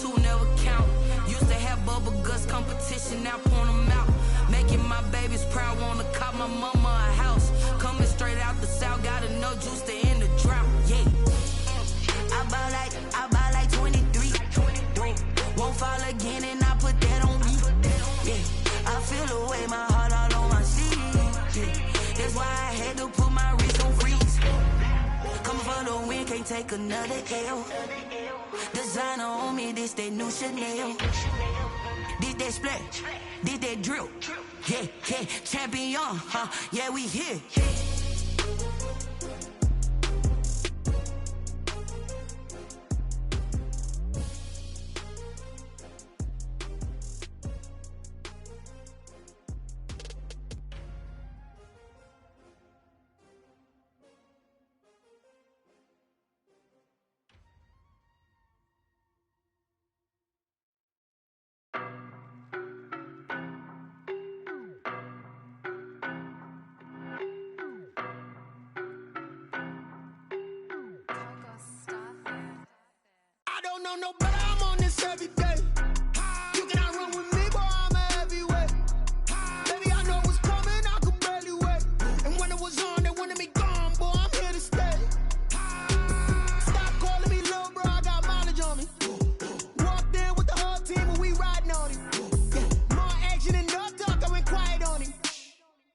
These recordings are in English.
two never count. Used to have bubble guts competition, now point them out. Making my babies proud, wanna cop my mama a house. Coming straight out the south, got enough juice to end the drought. Yeah. I buy like 23. Won't fall again and I put that on me. Yeah. I feel the way, my heart all on my sleeve. Yeah. That's why I had to put my wrist on freeze. Coming for the win, can't take another L. Designer on me, this that new Chanel. Did that splash, did that drill. Yeah, yeah, champion, huh? Yeah, we here. No, but I'm on this every day. You cannot run with me, boy, I'm a heavyweight. Baby, I know what's coming, I could barely wait. And when it was on, they wanted me gone, boy, I'm here to stay. Stop calling me little bro, I got mileage on me. Walked in with the whole team and we riding on him. Yeah. More action and no talk, I went quiet on him.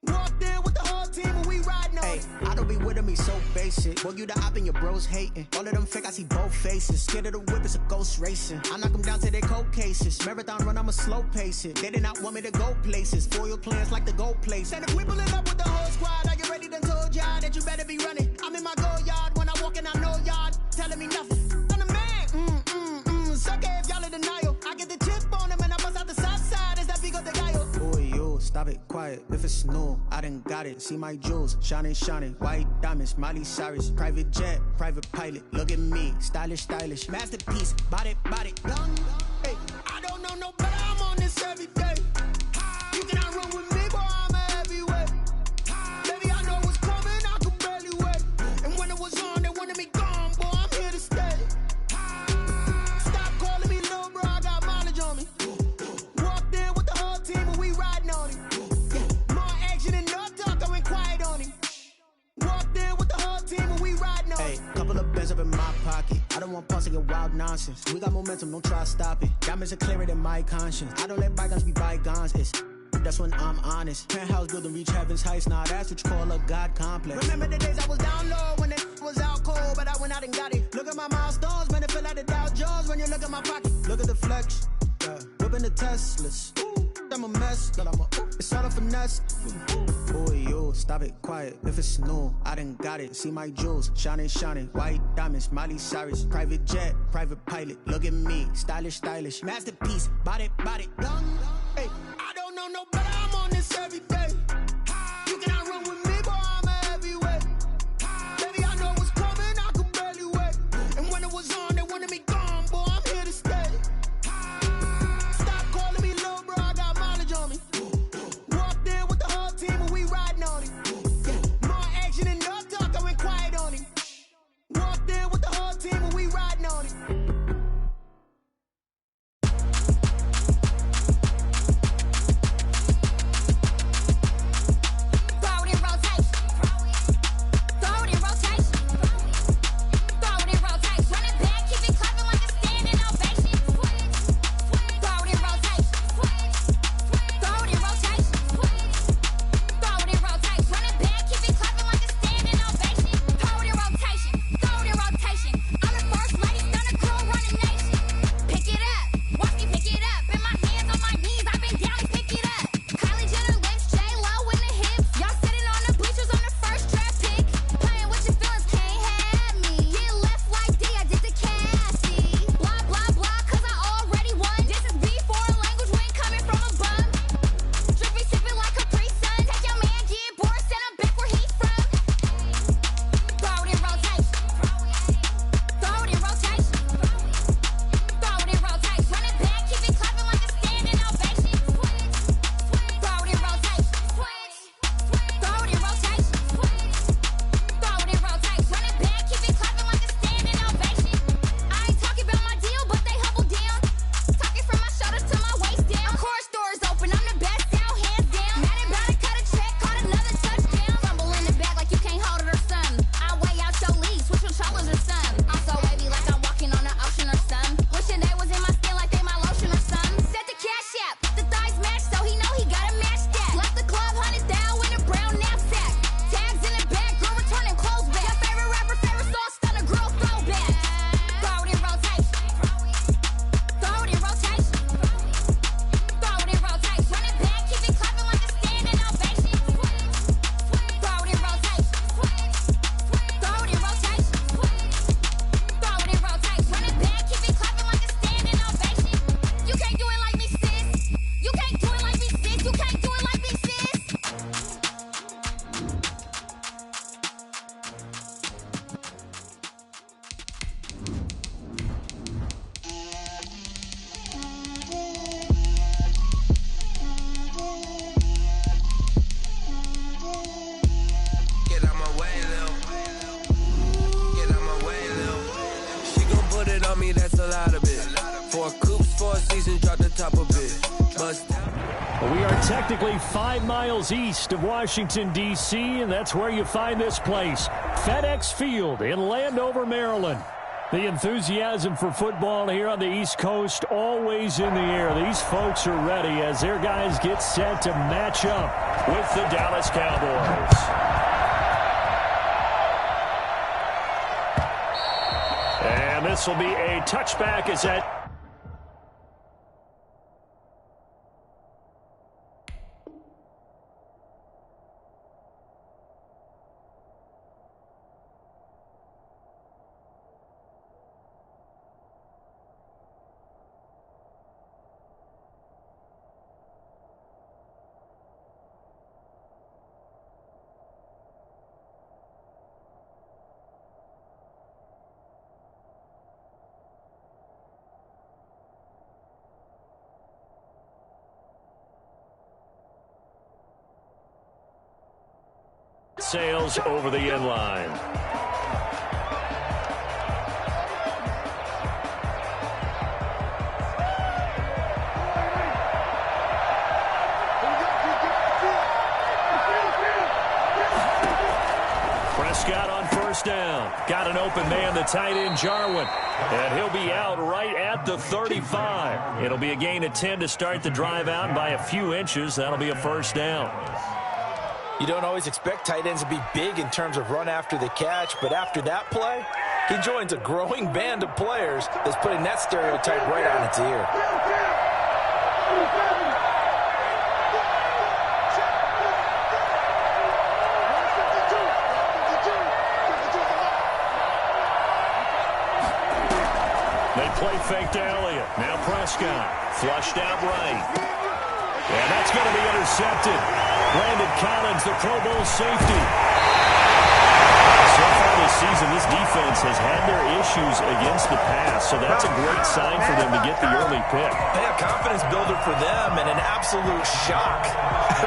Walked in with the whole team and we riding on him. I don't be with me so basic. Boy, you the op and your bros hating. All of them fake, I see both faces. Scared of the whip, it's a ghost racing. I knock them down to their cold cases. Marathon run, I'ma slow pace it. They did not want me to go places. Foil plans like the gold place. And if we pulling up with the whole squad, are you ready? Done told y'all that you better be running. I'm in my go yard when I walk in, I know y'all telling me nothing. I'm the man, suck it if y'all in denial. I get the chip on them and I bust out the south side. Is that Vigo de Gallo? Boy, you, stop it, quiet. If it's new, I done got it. See my jewels, shining, shining. White diamonds, Miley Cyrus. Private jet, private pilot. Look at me, stylish, stylish. Masterpiece, body, body. Hey, I don't know no better, I'm on this every day. You cannot run with me, boy, I'm a heavyweight. Baby, I know what's coming, I could barely wait. And when it was on, they wanted me gone, boy, I'm here to stay. Stop calling me little bro, I got mileage on me. Walked in with the whole team and we riding on him. Yeah. More action and no talk, I went quiet on him. Walked in with the whole team and we riding on him. Couple of bands up in my pocket. I don't want pause to get wild nonsense. We got momentum, don't try to stop it. Diamonds are clearer than my conscience. I don't let bygones be bygones. That's when I'm honest. Penthouse building reach heaven's heights. Nah, that's what you call a God complex. Remember the days I was down low when it was out cold, but I went out and got it. Look at my milestones, man, it feel like the Dow Jones when you look at my pocket. Look at the flex, whipping the Teslas. I'm a mess, it's all a finesse. Boy, you, stop it, quiet. If it's new, I done got it. See my jewels, shining, shining. White diamonds, Miley Cyrus. Private jet, private pilot. Look at me, stylish, stylish. Masterpiece, body, body. Hey, I don't know no better, I'm on this every day. You cannot run with me, boy, I'm a heavyweight. Baby, I know what's coming, I could barely wait. And when it was on, they wanted me gone, boy, I'm here to stay. Stop calling me little bro, I got mileage on me. Walked in with the whole team and we riding on him. Yeah. More action and no talk, I went quiet on him. Walked in with the whole team and we riding on him. are technically 5 miles east of Washington, D.C., and that's where you find this place, FedEx Field in Landover, Maryland. The enthusiasm for football here on the East Coast always in the air. These folks are ready as their guys get set to match up with the Dallas Cowboys. And this will be a touchback as that... sails over the end line. Prescott on first down. Got an open man, the tight end, Jarwin. And he'll be out right at the 35. It'll be a gain of 10 to start the drive out, and by a few inches, that'll be a first down. You don't always expect tight ends to be big in terms of run after the catch, but after that play, he joins a growing band of players that's putting that stereotype right on its ear. They play fake to Elliott. Now Prescott flushed out right. And that's going to be intercepted. Brandon Collins, the Pro Bowl safety. So far this season, this defense has had their issues against the pass, so that's a great sign for them to get the early pick. A confidence builder for them and an absolute shock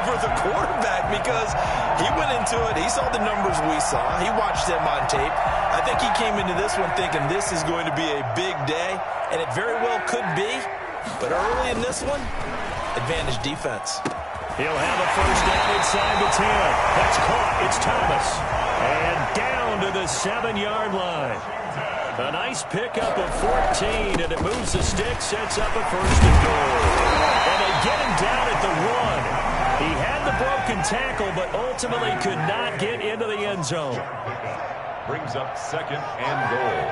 for the quarterback because he went into it. He saw the numbers we saw. He watched them on tape. I think he came into this one thinking this is going to be a big day, and it very well could be. But early in this one, advantage defense. He'll have a first down inside the 10. That's caught. It's Thomas. And down to the 7-yard line. A nice pickup of 14, and it moves the stick, sets up a first and goal. And they get him down at the 1. He had the broken tackle, but ultimately could not get into the end zone. Brings up second and goal.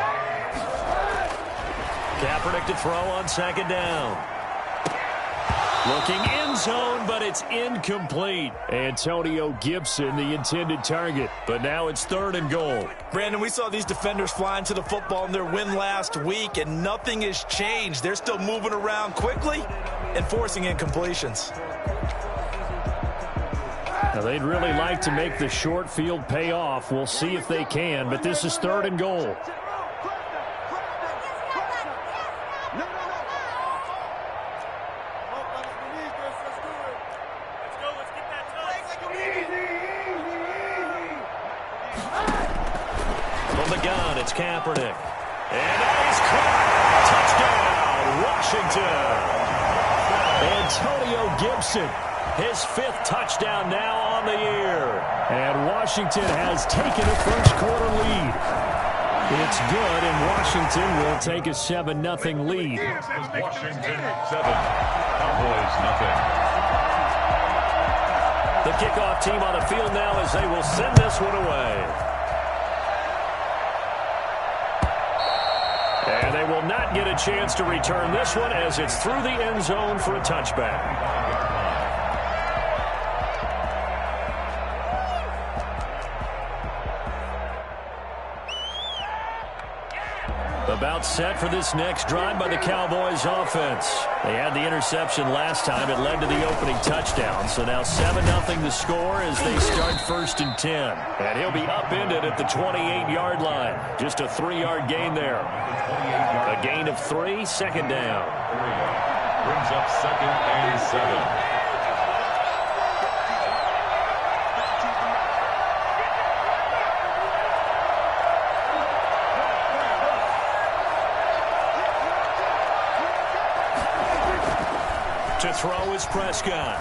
Kaepernick to throw on second down. Looking end zone, but it's incomplete. Antonio Gibson, the intended target. But now it's third and goal. Brandon, we saw these defenders flying to the football in their win last week, and nothing has changed. They're still moving around quickly and forcing incompletions. Now, they'd really like to make the short field pay off. We'll see if they can, but this is third and goal. From the gun, it's Kaepernick. And that is caught. Touchdown, Washington. Antonio Gibson, his 5th touchdown now on the year. And Washington has taken a first-quarter lead. It's good, and Washington will take a 7-0 lead. Washington 7, Cowboys nothing. The kickoff team on the field now as they will send this one away. And they will not get a chance to return this one as it's through the end zone for a touchback. About set for this next drive by the Cowboys offense. They had the interception last time. It led to the opening touchdown. So now 7-0 the score as they start 1st and 10. And he'll be upended at the 28-yard line. Just a 3-yard gain there. A gain of 3, second down. Brings up second and 7. To throw is Prescott.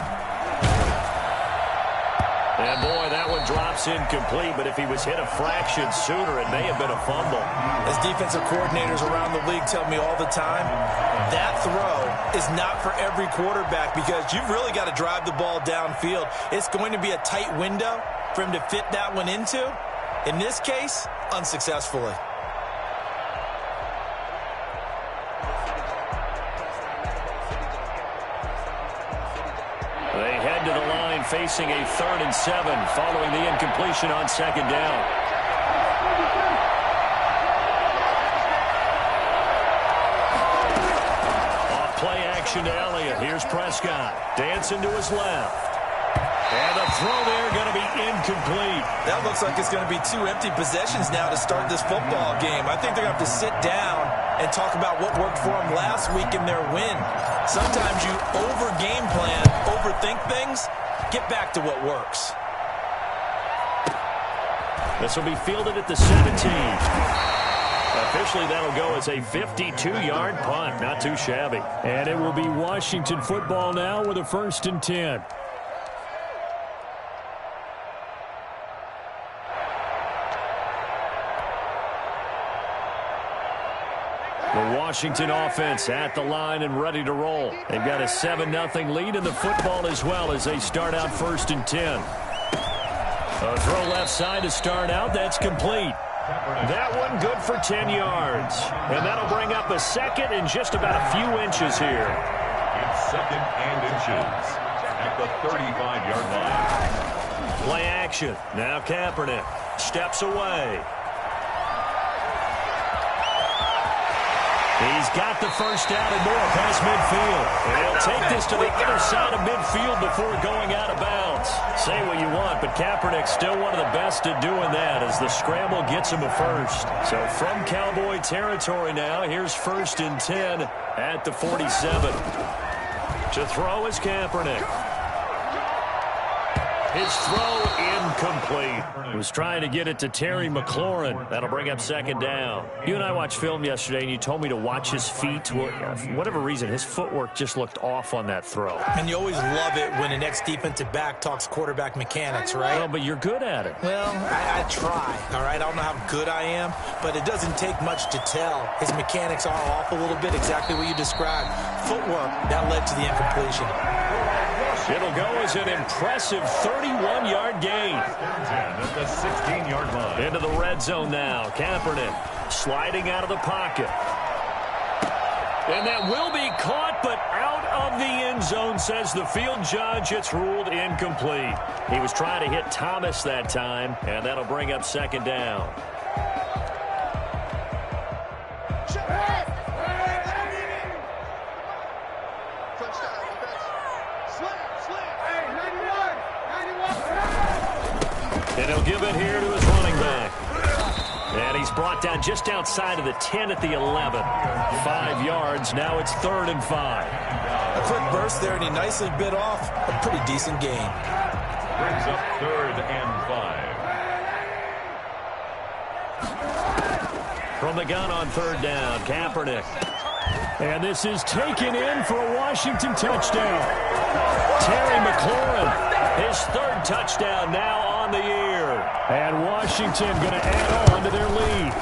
And, boy, that one drops incomplete, but if he was hit a fraction sooner, it may have been a fumble. As defensive coordinators around the league tell me all the time, that throw is not for every quarterback because you've really got to drive the ball downfield. It's going to be a tight window for him to fit that one into. In this case, unsuccessfully. They head to the line facing a 3rd and 7 following the incompletion on 2nd down. Off play action to Elliott. Here's Prescott. Dancing to his left. And the throw there going to be incomplete. That looks like it's going to be 2 empty possessions now to start this football game. I think they're going to have to sit down and talk about what worked for them last week in their win. Sometimes you over-game plan, overthink things, get back to what works. This will be fielded at the 17. Officially, that'll go as a 52-yard punt. Not too shabby. And it will be Washington football now with a 1st and 10. The Washington offense at the line and ready to roll. They've got a 7-0 lead in the football as well as they start out 1st and 10. A throw left side to start out. That's complete. That one good for 10 yards. And that'll bring up a 2nd and just about a few inches here. It's 2nd and inches at the 35-yard line. Play action. Now Kaepernick steps away. He's got the first down and more past midfield. And he'll take this to the other side of midfield before going out of bounds. Say what you want, but Kaepernick's still one of the best at doing that as the scramble gets him a first. So from Cowboy territory now, here's 1st and 10 at the 47. To throw is Kaepernick. His throw incomplete. He was trying to get it to Terry McLaurin. That'll bring up 2nd down. You and I watched film yesterday, and you told me to watch his feet. Well, for whatever reason, his footwork just looked off on that throw. And you always love it when an ex-defensive back talks quarterback mechanics, right? Well, but you're good at it. Well, I try, all right? I don't know how good I am, but it doesn't take much to tell. His mechanics are off a little bit, exactly what you described. Footwork, that led to the incompletion. It'll go as an impressive 31-yard gain. At the 16-yard line. Into the red zone now. Kaepernick sliding out of the pocket. And that will be caught, but out of the end zone, says the field judge. It's ruled incomplete. He was trying to hit Thomas that time, and that'll bring up 2nd down. And he'll give it here to his running back. And he's brought down just outside of the 10 at the 11. 5 yards. Now it's 3rd and 5. A quick burst there, and he nicely bit off a pretty decent gain. Brings up 3rd and 5. From the gun on 3rd down, Kaepernick. And this is taken in for a Washington touchdown. Terry McLaurin, his 3rd touchdown now on the year. And Washington going to add on to their lead.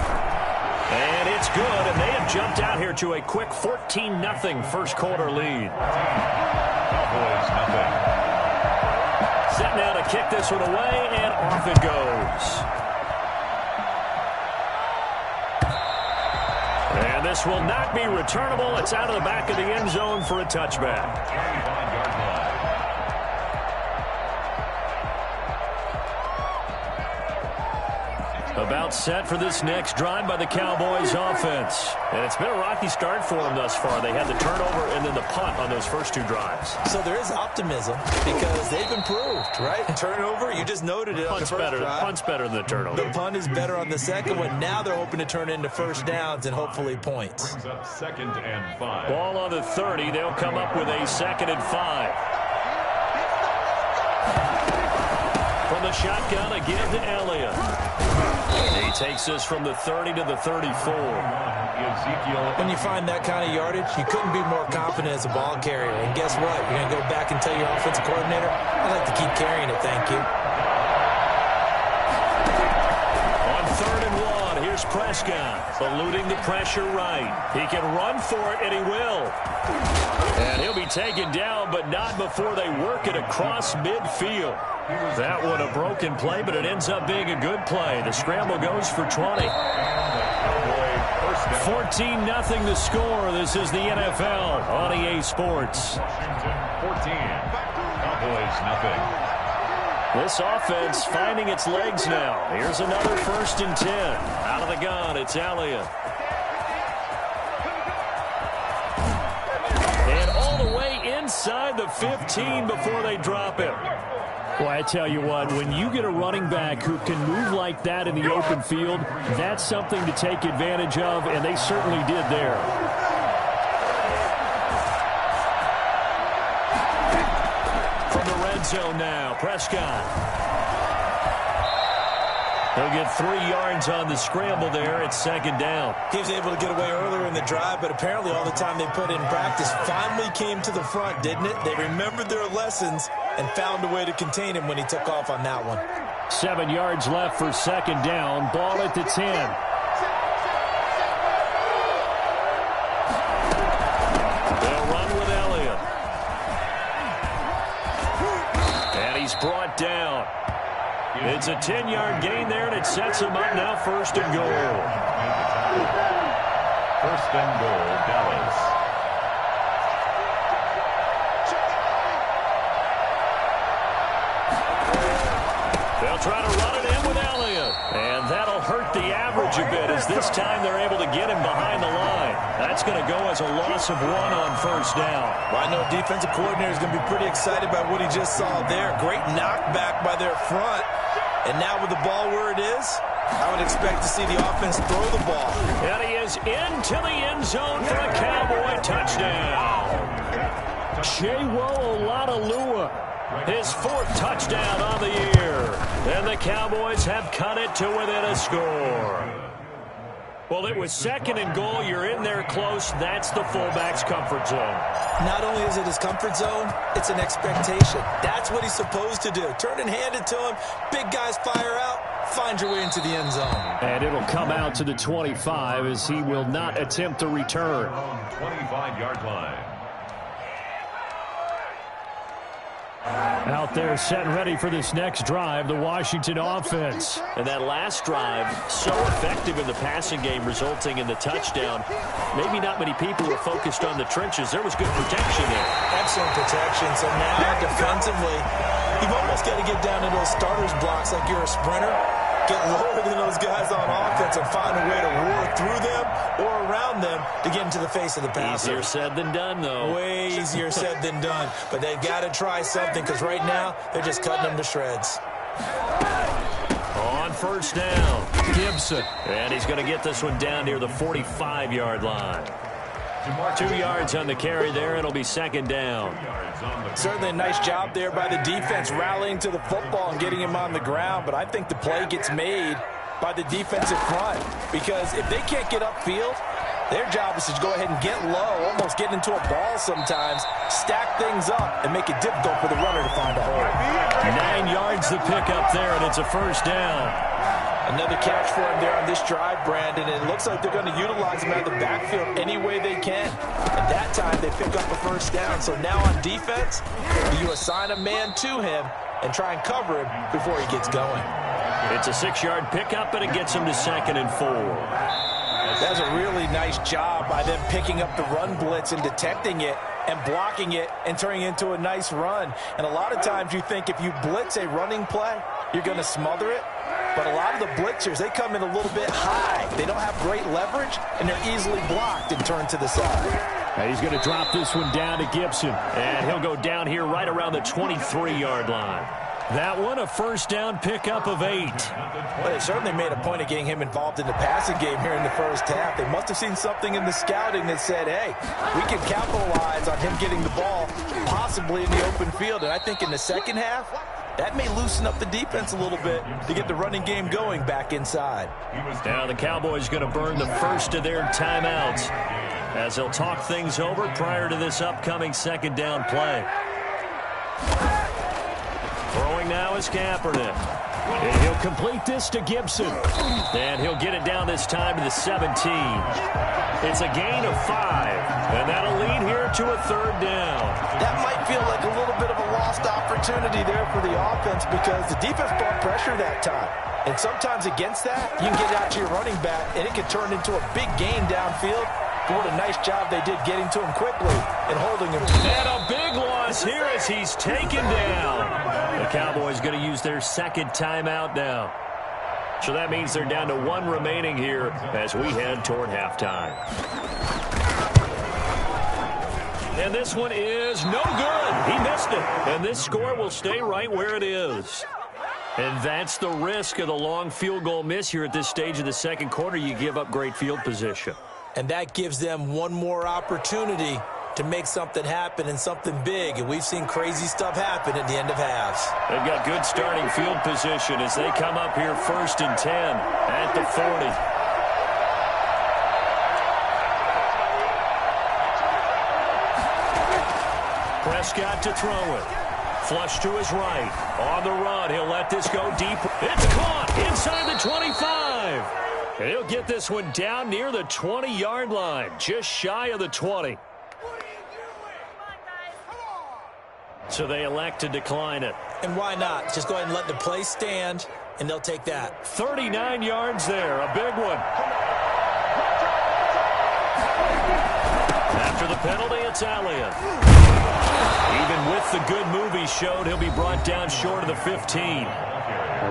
And it's good, and they have jumped out here to a quick 14-0 first quarter lead. Cowboys nothing. Set now to kick this one away, and off it goes. And this will not be returnable. It's out of the back of the end zone for a touchback. 35-yard line. About set for this next drive by the Cowboys offense. And it's been a rocky start for them thus far. They had the turnover and then the punt on those first 2 drives. So there is optimism because they've improved, right? Turnover, you just noted it on the first drive. Punt's better than the turnover. The punt is better on the second one. Now they're hoping to turn into first downs and hopefully points. Brings up 2nd and 5. Ball on the 30. They'll come up with a 2nd and 5. From the shotgun, a give to Elliott. He takes this from the 30 to the 34. When you find that kind of yardage, you couldn't be more confident as a ball carrier. And guess what? You're going to go back and tell your offensive coordinator, I'd like to keep carrying it, thank you. Here's Prescott, eluding the pressure right. He can run for it, and he will. And he'll be taken down, but not before they work it across midfield. That one a broken play, but it ends up being a good play. The scramble goes for 20. 14-0 the score. This is the NFL on EA Sports. 14, Cowboys nothing. This offense finding its legs now. Here's another 1st and 10. Out of the gun, it's Elliott. And all the way inside the 15 before they drop it. Well, I tell you what, when you get a running back who can move like that in the open field, that's something to take advantage of, and they certainly did there. From the red zone now, Prescott. He'll get 3 yards on the scramble there. It's 2nd down. He was able to get away earlier in the drive, but apparently all the time they put in practice finally came to the front, didn't it? They remembered their lessons and found a way to contain him when he took off on that one. 7 yards left for 2nd down. Ball at the 10. They'll run with Elliott. And he's brought down. It's a 10-yard gain there, and it sets him up now 1st and goal. 1st and goal, Dallas. They'll try to run it in with Elliott. And that'll hurt the average a bit as this time they're able to get him behind the line. That's going to go as a loss of 1 on 1st down. Well, I know defensive coordinator is going to be pretty excited by what he just saw there. Great knockback by their front. And now with the ball where it is, I would expect to see the offense throw the ball. And he is into the end zone for a Cowboy touchdown. Chewo Oladolua, his 4th touchdown on the year. And the Cowboys have cut it to within a score. Well, it was 2nd and goal. You're in there close. That's the fullback's comfort zone. Not only is it his comfort zone, it's an expectation. That's what he's supposed to do. Turn and hand it to him. Big guys fire out. Find your way into the end zone. And it'll come out to the 25 as he will not attempt to return. 25-yard line. Out there set and ready for this next drive, the Washington offense. And that last drive, so effective in the passing game, resulting in the touchdown. Maybe not many people were focused on the trenches. There was good protection there. Excellent protection. So now defensively, you've almost got to get down to those starters blocks like you're a sprinter. Get lower than those guys on offense and find a way to roar through them or around them to get into the face of the passer. Easier said than done, though. Way easier said than done. But they've got to try something because right now they're just cutting them to shreds. On 1st down, Gibson. And he's going to get this one down near the 45-yard line. 2 yards on the carry there. It'll be 2nd down. Certainly a nice job there by the defense rallying to the football and getting him on the ground. But I think the play gets made by the defensive front because if they can't get upfield, their job is to go ahead and get low, almost get into a ball sometimes, stack things up, and make it difficult for the runner to find a hole. 9 yards to pick up there, and it's a 1st down. Another catch for him there on this drive, Brandon. And it looks like they're going to utilize him out of the backfield any way they can. At that time, they pick up a 1st down. So now on defense, you assign a man to him and try and cover him before he gets going. It's a 6-yard pickup, and it gets him to 2nd and 4. That was a really nice job by them picking up the run blitz and detecting it and blocking it and turning it into a nice run. And a lot of times you think if you blitz a running play, you're going to smother it. But a lot of the blitzers, they come in a little bit high. They don't have great leverage, and they're easily blocked and turned to the side. And he's going to drop this one down to Gibson. And he'll go down here right around the 23-yard line. That one, a 1st down pickup of 8. Well, they certainly made a point of getting him involved in the passing game here in the 1st half. They must have seen something in the scouting that said, hey, we can capitalize on him getting the ball possibly in the open field. And I think in the 2nd half, that may loosen up the defense a little bit to get the running game going back inside. Now the Cowboys going to burn the first of their timeouts as they'll talk things over prior to this upcoming 2nd down play. Throwing throwing now is Kaepernick. And he'll complete this to Gibson. And he'll get it down this time to the 17. It's a gain of 5. And that'll lead here to a third down. That might feel like a little bit of a lost opportunity there for the offense because the defense brought pressure that time. And sometimes against that, you can get out to your running back, and it can turn into a big gain downfield. But what a nice job they did getting to him quickly and holding him. And a big loss here as he's taken down. The Cowboys going to use their second timeout now. So that means they're down to 1 remaining here as we head toward halftime. And this one is no good. He missed it. And this score will stay right where it is. And that's the risk of the long field goal miss here at this stage of the second quarter. You give up great field position. And that gives them one more opportunity to make something happen and something big. And we've seen crazy stuff happen at the end of halves. They've got good starting field position as they come up here 1st and 10 at the 40. Prescott to throw it. Flush to his right. On the run. He'll let this go deep. It's caught inside the 25. And he'll get this one down near the 20-yard line. Just shy of the 20. So they elect to decline it. And why not? Just go ahead and let the play stand, and they'll take that. 39 yards there. A big one. After the penalty, it's Elliott. Even with the good move he showed, he'll be brought down short of the 15.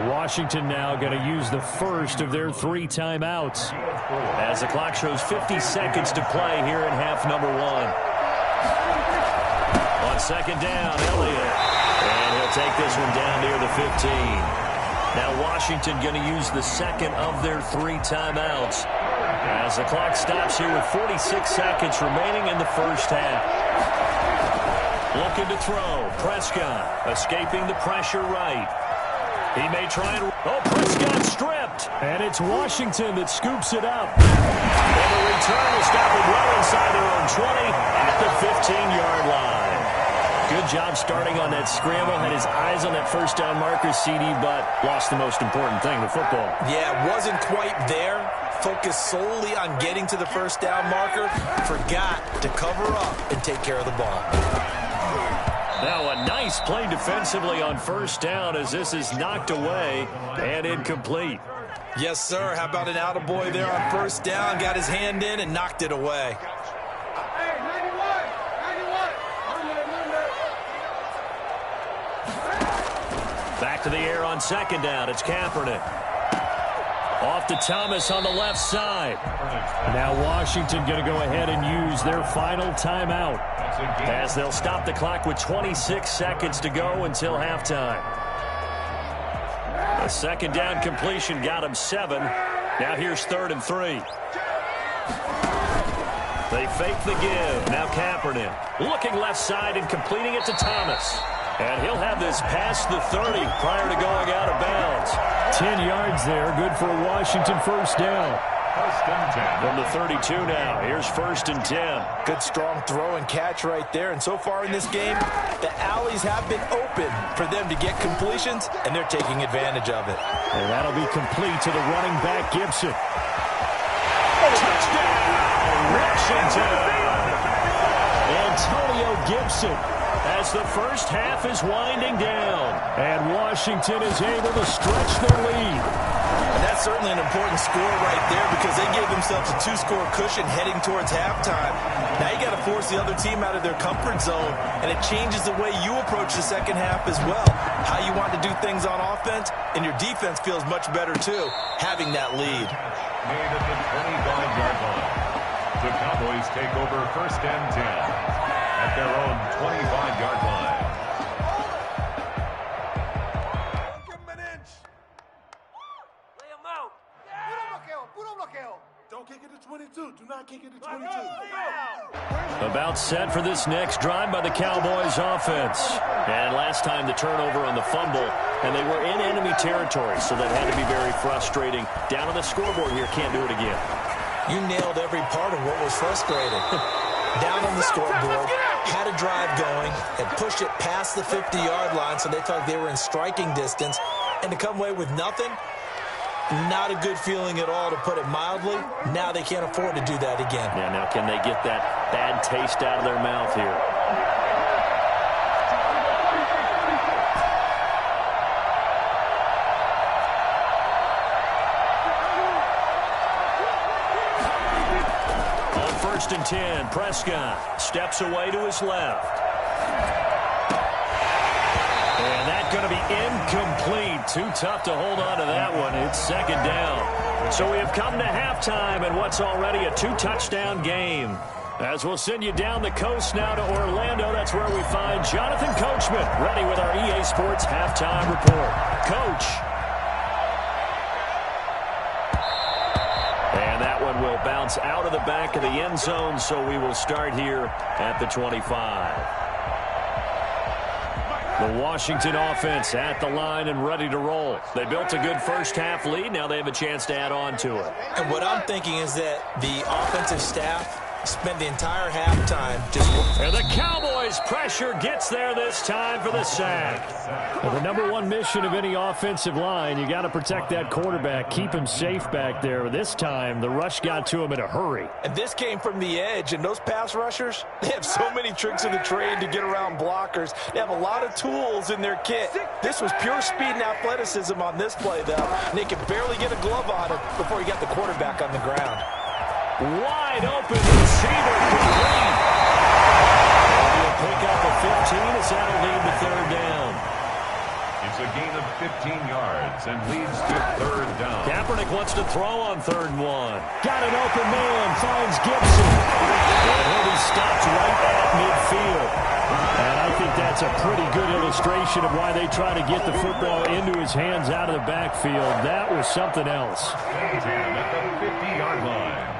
Washington now going to use the first of their 3 timeouts as the clock shows 50 seconds to play here in half number 1. On second down, Elliott. And he'll take this one down near the 15. Now Washington going to use the second of their 3 timeouts as the clock stops here with 46 seconds remaining in the first half. Looking to throw. Prescott escaping the pressure right. He may try and... Oh, Prescott stripped. And it's Washington that scoops it up. And the return will stop it well inside their own 20 at the 15-yard line. Good job starting on that scramble. Had his eyes on that first down marker, CD, but lost the most important thing, the football. Yeah, wasn't quite there. Focused solely on getting to the first down marker. Forgot to cover up and take care of the ball. Now a nice play defensively on first down as this is knocked away and incomplete. Yes, sir. How about an attaboy there on first down? Got his hand in and knocked it away. Back to the air on second down. It's Kaepernick. Off to Thomas on the left side. Now Washington going to go ahead and use their final timeout as they'll stop the clock with 26 seconds to go until halftime. A second down completion got him 7. Now here's 3rd and 3. They fake the give. Now Kaepernick looking left side and completing it to Thomas. And he'll have this past the 30 prior to going out of bounds. 10 yards there. Good for a Washington first down. From the 32 now. Here's 1st and 10. Good strong throw and catch right there. And so far in this game, the alleys have been open for them to get completions, and they're taking advantage of it. And that'll be complete to the running back, Gibson. Touchdown, Washington. Antonio Gibson as the first half is winding down. And Washington is able to stretch their lead. And that's certainly an important score right there because they gave themselves a 2-score cushion heading towards halftime. Now you got to force the other team out of their comfort zone, and it changes the way you approach the second half as well. How you want to do things on offense, and your defense feels much better too, having that lead. Made at the 25-yard line. The Cowboys take over 1st and 10 at their own 25-yard line. Don't kick it to 22. Do not kick it to 22. About set for this next drive by the Cowboys offense. And last time the turnover on the fumble, and they were in enemy territory, so that had to be very frustrating. Down on the scoreboard here, can't do it again. You nailed every part of what was frustrating. Down on the scoreboard, had a drive going, and pushed it past the 50-yard line so they felt they were in striking distance, and to come away with nothing, not a good feeling at all, to put it mildly. Now they can't afford to do that again. Yeah, now can they get that bad taste out of their mouth here? On 1st and 10, Prescott steps away to his left. And that's going to be incomplete. Too tough to hold on to that one. It's 2nd down. So we have come to halftime in what's already a 2-touchdown game. As we'll send you down the coast now to Orlando, that's where we find Jonathan Coachman, ready with our EA Sports halftime report. Coach. And that one will bounce out of the back of the end zone, so we will start here at the 25. The Washington offense at the line and ready to roll. They built a good first-half lead. Now they have a chance to add on to it. And what I'm thinking is that the offensive staff spent the entire halftime just... And the Cowboys' pressure gets there this time for the sack. Well, the number one mission of any offensive line, you got to protect that quarterback, keep him safe back there. This time, the rush got to him in a hurry. And this came from the edge, and those pass rushers, they have so many tricks of the trade to get around blockers. They have a lot of tools in their kit. This was pure speed and athleticism on this play, though. And they could barely get a glove on him before he got the quarterback on the ground. Wide open receiver complete. And he'll pick up a 15 as that'll lead to 3rd down. It's a gain of 15 yards and leads to 3rd down. Kaepernick wants to throw on 3rd and 1. Got an open man, finds Gibson. And he'll be stopped right at midfield. And I think that's a pretty good illustration of why they try to get the football into his hands out of the backfield. That was something else. At the 50-yard line.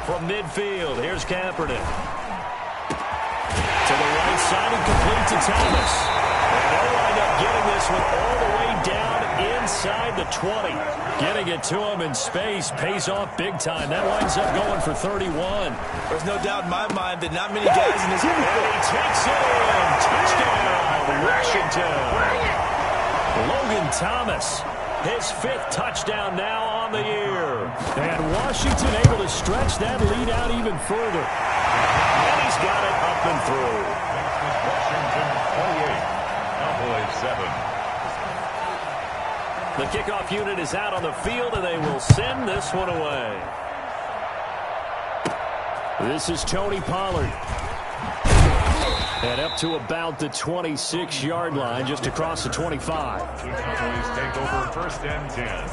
From midfield, here's Kaepernick. To the right side and complete to Thomas. And they'll wind up getting this one all the way down inside the 20. Getting it to him in space pays off big time. That winds up going for 31. There's no doubt in my mind that not many guys in this... And he takes it in. Touchdown, Washington. Logan Thomas. His 5th touchdown now on the year. And Washington able to stretch that lead out even further. And he's got it up and through. Washington 28, Cowboys 7. The kickoff unit is out on the field, and they will send this one away. This is Tony Pollard. And up to about the 26-yard line, just across the 25. The Cowboys take over 1st and 10.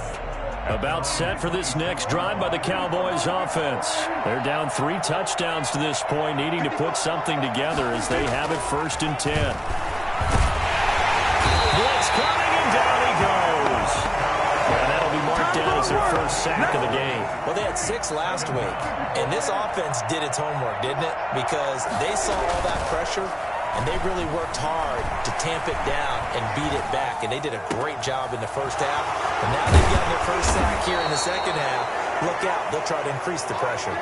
About set for this next drive by the Cowboys offense. They're down 3 touchdowns to this point, needing to put something together as they have it 1st and 10. Blitz coming, and down he goes. And that'll be marked down as their 1st sack of the game. Well, they had 6 last week, and this offense did its homework, didn't it? Because they saw all that pressure, and they really worked hard to tamp it down and beat it back, and they did a great job in the first half. And now they've gotten their 1st sack here in the second half. Look out, they'll try to increase the pressure.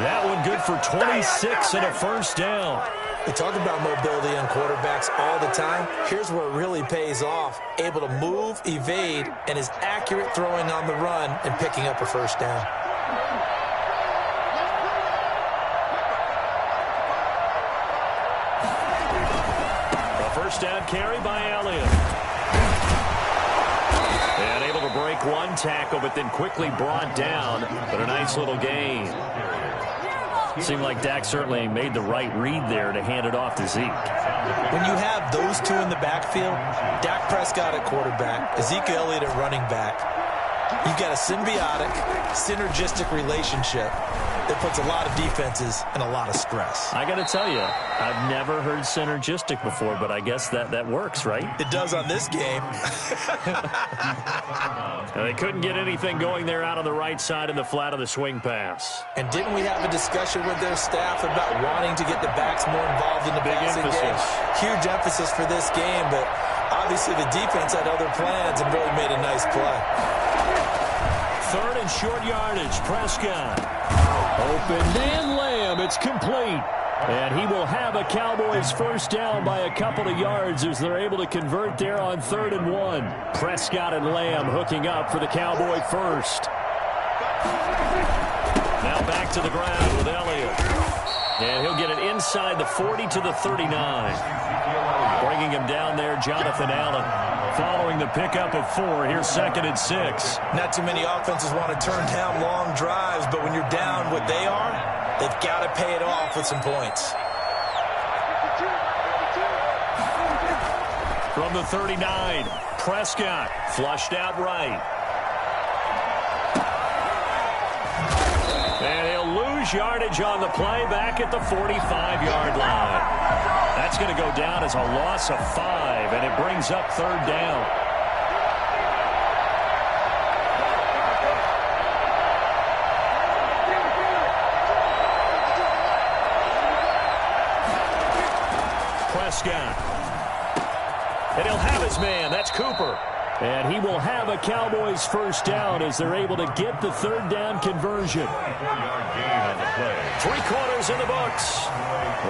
That one good for 26 and a 1st down. We talk about mobility on quarterbacks all the time. Here's where it really pays off. Able to move, evade, and is accurate throwing on the run and picking up a 1st down. A 1st down carry by Elliott. And able to break one tackle, but then quickly brought down. But a nice little gain. Seemed like Dak certainly made the right read there to hand it off to Zeke. When you have those two in the backfield, Dak Prescott at quarterback, Ezekiel Elliott at running back, you've got a symbiotic, synergistic relationship that puts a lot of defenses in a lot of stress. I got to tell you, I've never heard synergistic before, but I guess that works, right? It does on this game. They couldn't get anything going there out on the right side in the flat of the swing pass. And didn't we have a discussion with their staff about wanting to get the backs more involved in the passing game? Huge emphasis for this game, but obviously the defense had other plans and really made a nice play. 3rd and short yardage, Prescott. Open and Lamb, it's complete. And he will have a Cowboys first down by a couple of yards as they're able to convert there on 3rd and 1. Prescott and Lamb hooking up for the Cowboy first. Now back to the ground with Elliott. And he'll get it inside the 40 to the 39. Bringing him down there, Jonathan Allen. Following the pickup of 4, here's 2nd and 6. Not too many offenses want to turn down long drives, but when you're down what they are, they've got to pay it off with some points. From the 39, Prescott flushed out right. And he'll lose yardage on the play back at the 45-yard line. That's going to go down as a loss of 5, and it brings up 3rd down. Prescott. And he'll have his man. That's Cooper. And he will have a Cowboys first down as they're able to get the 3rd down conversion. 3 quarters in the books.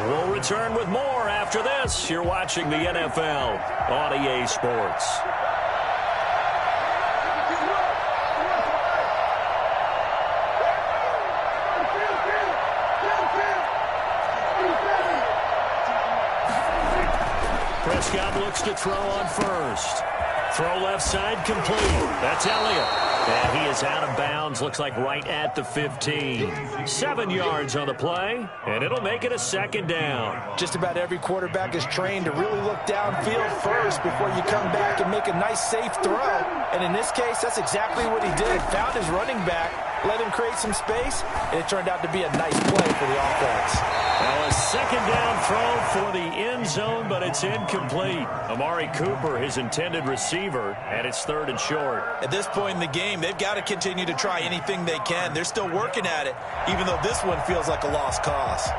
We'll return with more after this. You're watching the NFL on EA Sports. Prescott looks to throw on first. Throw left side complete. That's Elliott. And he is out of bounds. Looks like right at the 15. 7 yards on the play. And it'll make it a 2nd down. Just about every quarterback is trained to really look downfield first before you come back and make a nice, safe throw. And in this case, that's exactly what he did. Found his running back, let him create some space, and it turned out to be a nice play for the offense. Well, a 2nd down throw for the end zone, but it's incomplete. Amari Cooper, his intended receiver, and it's 3rd and short. At this point in the game, they've got to continue to try anything they can. They're still working at it, even though this one feels like a lost cause.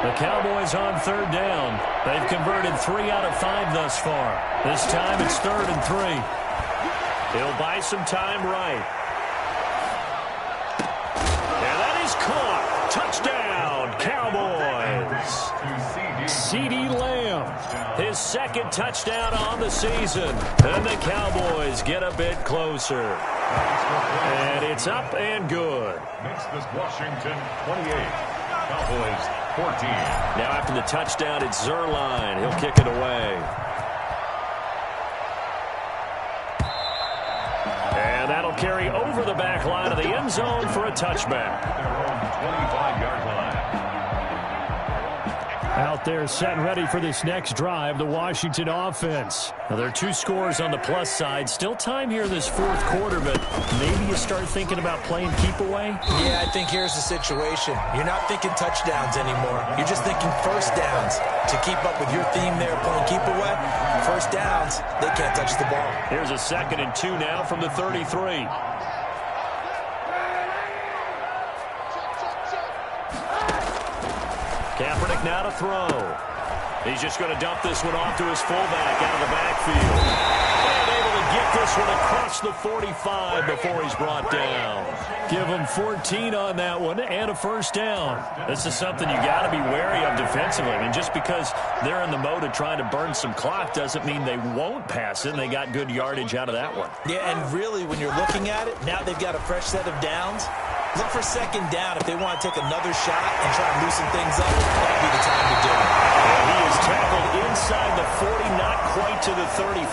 The Cowboys on 3rd down. They've converted 3 out of 5 thus far. This time it's 3rd and 3. He'll buy some time right. And that is caught. Touchdown, Cowboys. CeeDee Lamb, his 2nd touchdown on the season. And the Cowboys get a bit closer. And it's up and good. Makes this Washington 28. Cowboys 14. Now after the touchdown, it's Zerline. He'll kick it away. And that'll carry over the back line of the end zone for a touchback. Their own 25-yard line. Out there set and ready for this next drive, the Washington offense. Now, there are 2 scores on the plus side. Still time here in this 4th quarter, but maybe you start thinking about playing keep away? Yeah, I think here's the situation. You're not thinking touchdowns anymore. You're just thinking first downs. To keep up with your theme there, playing keep away, first downs, they can't touch the ball. Here's a 2nd and 2 now from the 33. Kaepernick now to throw. He's just going to dump this one off to his fullback out of the backfield. And able to get this one across the 45 before he's brought down. Give him 14 on that one and a first down. This is something you got to be wary of defensively. I mean, just because they're in the mode of trying to burn some clock doesn't mean they won't pass it. And they got good yardage out of that one. Yeah, and really, when you're looking at it, now they've got a fresh set of downs. Look for 2nd down if they want to take another shot and try and loosen things up. That'd be the time to do it. And he is tackled inside the 40, not quite to the 35.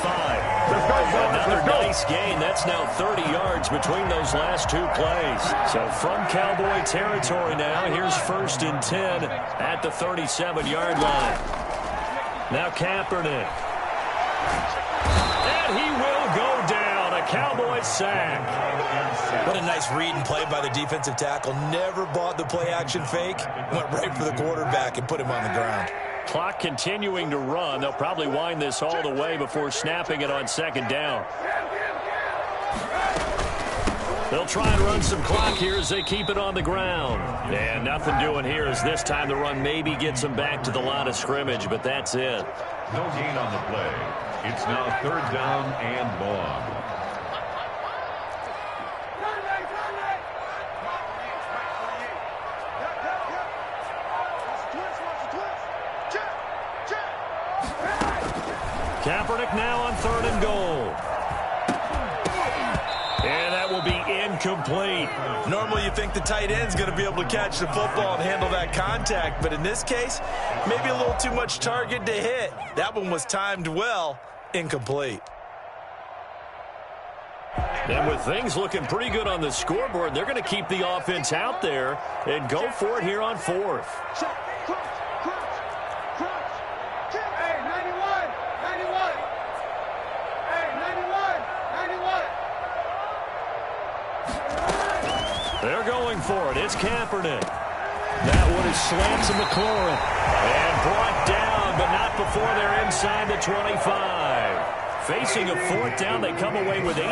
Another nice gain. That's now 30 yards between those last 2 plays. So from Cowboy territory now, here's 1st and 10 at the 37-yard line. Now Kaepernick. And he will go down. A Cowboy sack. What a nice read and play by the defensive tackle. Never bought the play-action fake. Went right for the quarterback and put him on the ground. Clock continuing to run. They'll probably wind this all the way before snapping it on 2nd down. They'll try and run some clock here as they keep it on the ground. And nothing doing here as this time the run maybe gets them back to the line of scrimmage, but that's it. No gain on the play. It's now 3rd down and long. Kaepernick now on 3rd and goal. And that will be incomplete. Normally you think the tight end's going to be able to catch the football and handle that contact, but in this case, maybe a little too much target to hit. That one was timed well, incomplete. And with things looking pretty good on the scoreboard, they're going to keep the offense out there and go for it here on 4th. They're going for it. It's Kaepernick. That one is slammed to McLaurin. And brought down, but not before they're inside the 25. Facing a 4th down, they come away with 18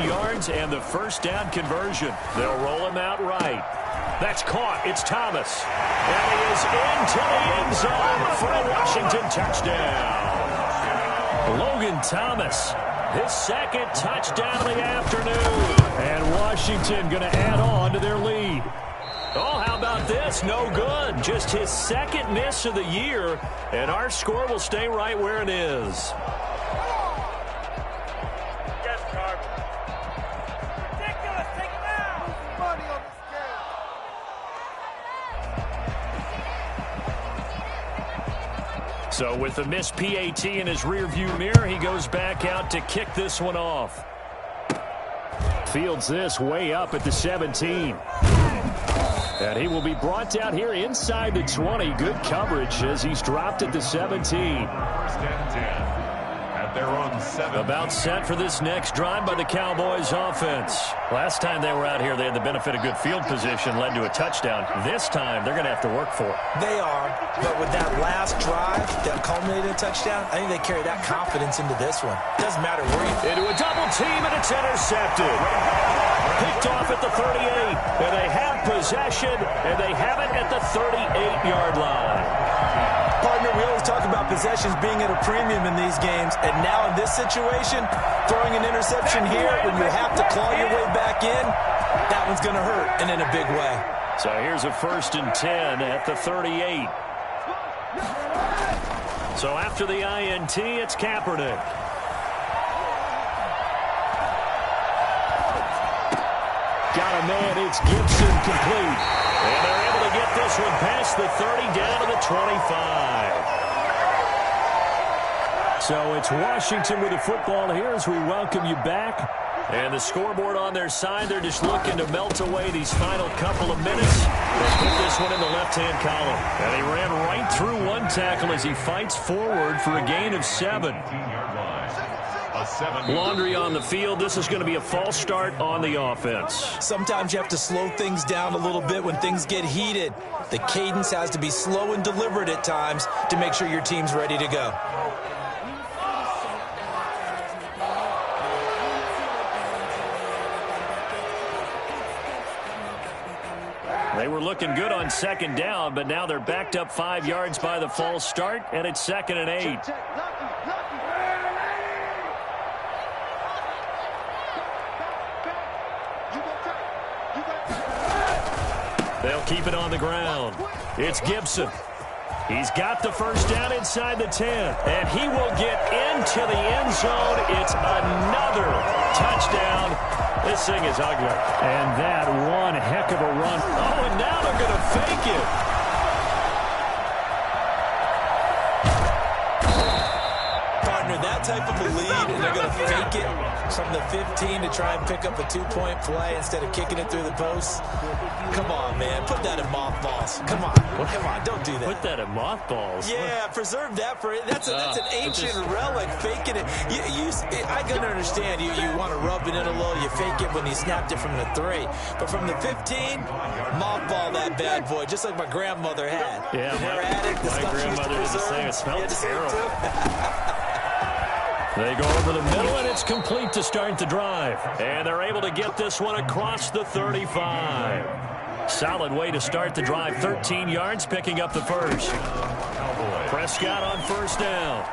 yards and the first down conversion. They'll roll him out right. That's caught. It's Thomas. And he is into the end zone for a Washington touchdown. Logan Thomas, his 2nd touchdown of the afternoon. And Washington going to add on to their lead. Oh, how about this? No good. Just his 2nd miss of the year, and our score will stay right where it is. So with the missed PAT in his rearview mirror, he goes back out to kick this one off. Fields this way up at the 17. And he will be brought down here inside the 20. Good coverage as he's dropped at the 17. 1st and 10. At their own 7. About set for this next drive by the Cowboys offense. Last time they were out here, they had the benefit of good field position, led to a touchdown. This time, they're going to have to work for it. They are, but with that last drive that culminated in a touchdown, I think they carry that confidence into this one. Doesn't matter where you... Into a double team, and it's intercepted. Picked off at the 38, and they have possession, and they have it at the 38-yard line. Partner, we always talk about possessions being at a premium in these games, and now in this situation, throwing an interception here when you have to claw your way back in, that one's going to hurt, and in a big way. So here's a 1st and 10 at the 38. So after the INT, it's Kaepernick. Got a man, it's Gibson, complete. And they're able to get this one past the 30 down to the 25. So it's Washington with the football here as we welcome you back. And the scoreboard on their side, they're just looking to melt away these final couple of minutes. They put this one in the left-hand column. And he ran right through one tackle as he fights forward for a gain of 7. Laundry on the field. This is going to be a false start on the offense. Sometimes you have to slow things down a little bit when things get heated. The cadence has to be slow and deliberate at times to make sure your team's ready to go. They were looking good on 2nd down, but now they're backed up 5 yards by the false start, and it's 2nd and 8. They'll keep it on the ground. It's Gibson. He's got the first down inside the 10, and he will get into the end zone. It's another touchdown. This thing is ugly. And that one heck of a run. Oh, and now they're going to fake it. Partner, that type of a lead, and they're going to fake it from the 15 to try and pick up a 2-point play instead of kicking it through the posts. Come on, man. Put that in mothballs. Come on. Come on. Don't do that. Put that in mothballs? Yeah, preserve that for it. That's an ancient relic, faking it. I can understand. You want to rub it in a little. You fake it when you snapped it from the 3. But from the 15, mothball that bad boy, just like my grandmother had. Yeah, my grandmother did the same. It smelled terrible. They go over the middle, and it's complete to start the drive. And they're able to get this one across the 35. Solid way to start the drive. 13 yards, picking up the first. Prescott on 1st down.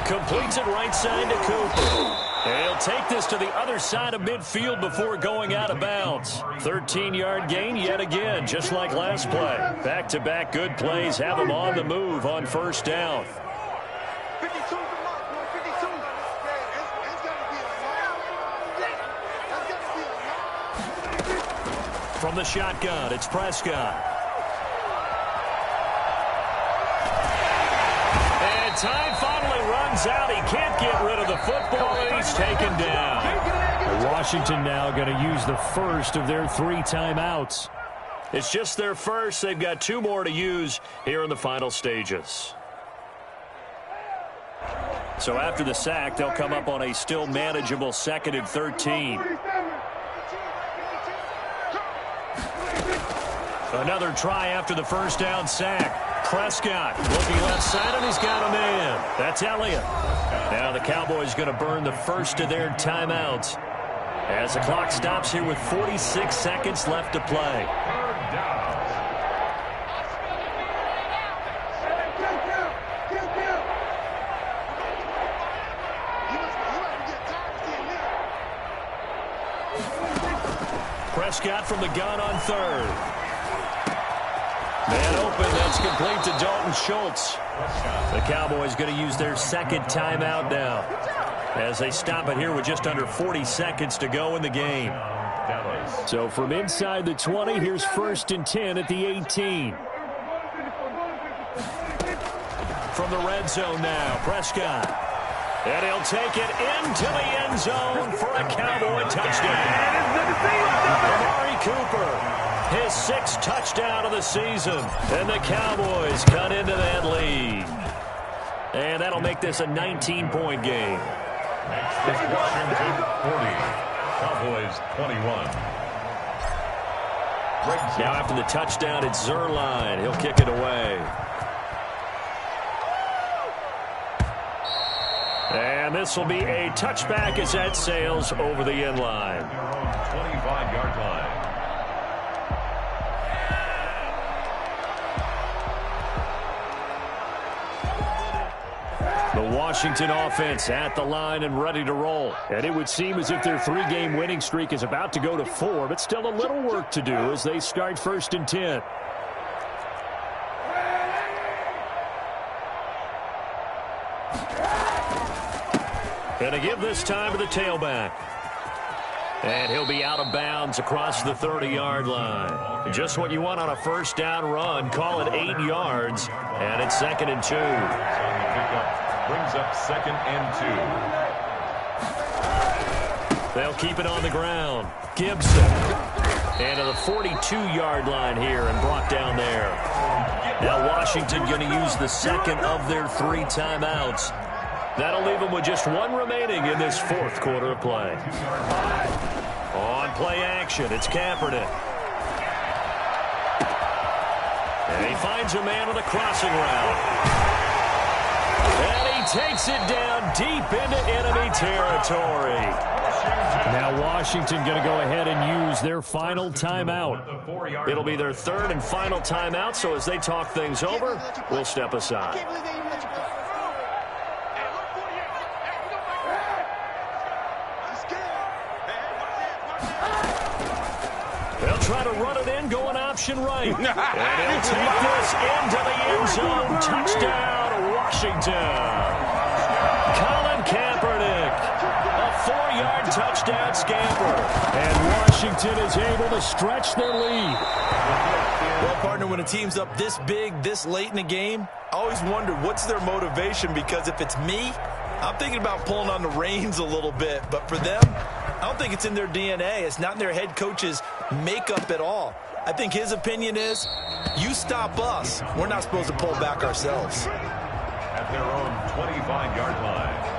Completes it right side to Cooper. And he'll take this to the other side of midfield before going out of bounds. 13-yard gain yet again, just like last play. Back-to-back good plays have him on the move on 1st down. From the shotgun, it's Prescott. And time finally runs out. He can't get rid of the football, and he's taken down. Washington now going to use the first of their 3 timeouts. It's just their first. They've got 2 more to use here in the final stages. So after the sack, they'll come up on a still manageable 2nd and 13. Another try after the first down sack. Prescott looking left side, and he's got a man. That's Elliott. Now the Cowboys going to burn the first of their timeouts as the clock stops here with 46 seconds left to play. Prescott from the gun on 3rd. Man open, that's complete to Dalton Schultz. The Cowboys going to use their 2nd timeout now as they stop it here with just under 40 seconds to go in the game. So from inside the 20, here's 1st and 10 at the 18. From the red zone now, Prescott. And he'll take it into the end zone for a Cowboy touchdown. Amari Cooper. His 6th touchdown of the season. And the Cowboys cut into that lead. And that'll make this a 19-point game. Next is Washington 40. Cowboys 21. Now after the touchdown, it's Zerline. He'll kick it away. And this will be a touchback as that sails over the end line. 25-yard line. The Washington offense at the line and ready to roll. And it would seem as if their 3-game winning streak is about to go to 4, but still a little work to do as they start 1st and 10. And to give this time to the tailback. And he'll be out of bounds across the 30-yard line. Just what you want on a 1st down run. Call it 8 yards. And it's 2nd and 2. Brings up 2nd and 2. They'll keep it on the ground. Gibson. And to the 42-yard line here and brought down there. Now Washington going to use the 2nd of their 3 timeouts. That'll leave them with just 1 remaining in this 4th quarter of play. On play action, it's Kaepernick. And he finds a man on the crossing route. And he takes it down deep into enemy territory. Now Washington going to go ahead and use their final timeout. It'll be their 3rd and final timeout, so as they talk things over, we'll step aside. They'll try to run it in, going option right. And he'll take this into the end zone. Touchdown, Washington. Colin Kaepernick. A 4-yard touchdown scamper. And Washington is able to stretch their lead. Well, partner, when a team's up this big, this late in the game, I always wonder what's their motivation, because if it's me, I'm thinking about pulling on the reins a little bit. But for them, I don't think it's in their DNA. It's not in their head coach's makeup at all. I think his opinion is, you stop us, we're not supposed to pull back ourselves. At their own 25-yard line.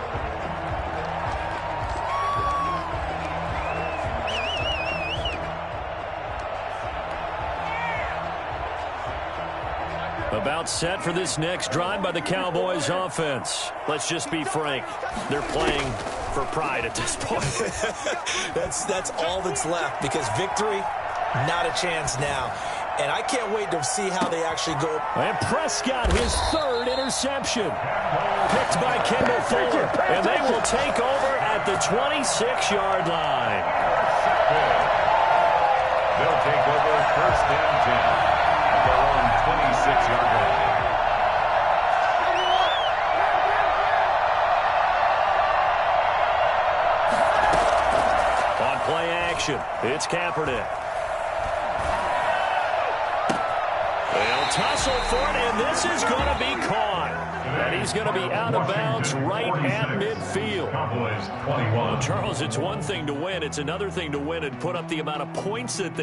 About set for this next drive by the Cowboys offense. Let's just be frank. They're playing for pride at this point. That's all that's left, because victory, not a chance now. And I can't wait to see how they actually go. And Prescott, his 3rd interception. Picked by Kendall Fuller. And they will take over at the 26-yard line. They'll take over 1st and 10. Their own 26-yard line. On play action, it's Kaepernick. They'll tussle for it, and this is going to be caught. And he's going to be out of bounds right at midfield. Cowboys 21. Charles, it's one thing to win. It's another thing to win and put up the amount of points that they